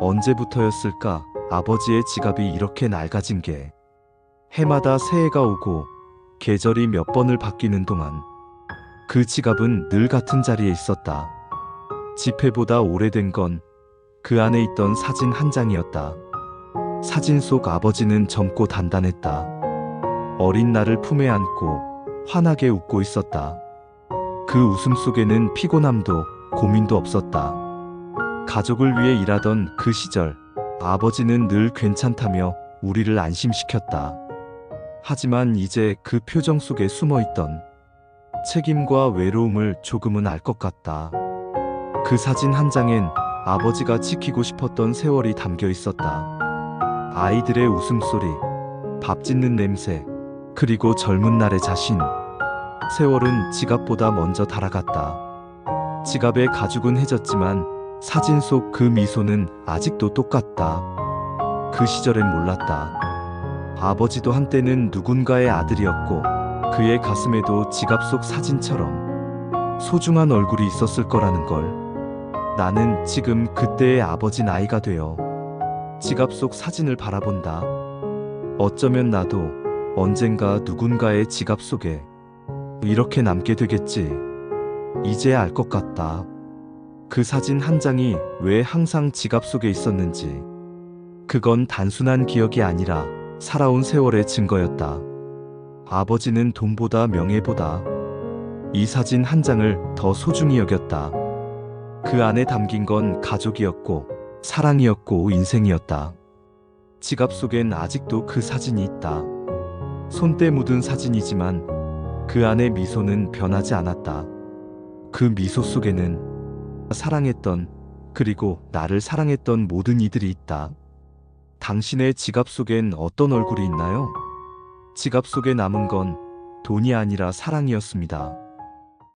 언제부터였을까 아버지의 지갑이 이렇게 낡아진 게. 해마다 새해가 오고 계절이 몇 번을 바뀌는 동안 그 지갑은 늘 같은 자리에 있었다. 지폐보다 오래된 건 그 안에 있던 사진 한 장이었다. 사진 속 아버지는 젊고 단단했다. 어린 나를 품에 안고 환하게 웃고 있었다. 그 웃음 속에는 피곤함도 고민도 없었다. 가족을 위해 일하던 그 시절, 아버지는 늘 괜찮다며 우리를 안심시켰다. 하지만 이제 그 표정 속에 숨어있던 책임과 외로움을 조금은 알 것 같다. 그 사진 한 장엔 아버지가 지키고 싶었던 세월이 담겨 있었다. 아이들의 웃음소리, 밥 짓는 냄새, 그리고 젊은 날의 자신. 세월은 지갑보다 먼저 달아갔다. 지갑의 가죽은 해졌지만 사진 속 그 미소는 아직도 똑같다. 그 시절엔 몰랐다. 아버지도 한때는 누군가의 아들이었고 그의 가슴에도 지갑 속 사진처럼 소중한 얼굴이 있었을 거라는 걸. 나는 지금 그때의 아버지 나이가 되어 지갑 속 사진을 바라본다. 어쩌면 나도 언젠가 누군가의 지갑 속에 이렇게 남게 되겠지. 이제 알 것 같다. 그 사진 한 장이 왜 항상 지갑 속에 있었는지. 그건 단순한 기억이 아니라 살아온 세월의 증거였다. 아버지는 돈보다 명예보다 이 사진 한 장을 더 소중히 여겼다. 그 안에 담긴 건 가족이었고 사랑이었고 인생이었다. 지갑 속엔 아직도 그 사진이 있다. 손때 묻은 사진이지만 그 안의 미소는 변하지 않았다. 그 미소 속에는 사랑했던, 그리고 나를 사랑했던 모든 이들이 있다. 당신의 지갑 속엔 어떤 얼굴이 있나요? 지갑 속에 남은 건 돈이 아니라 사랑이었습니다.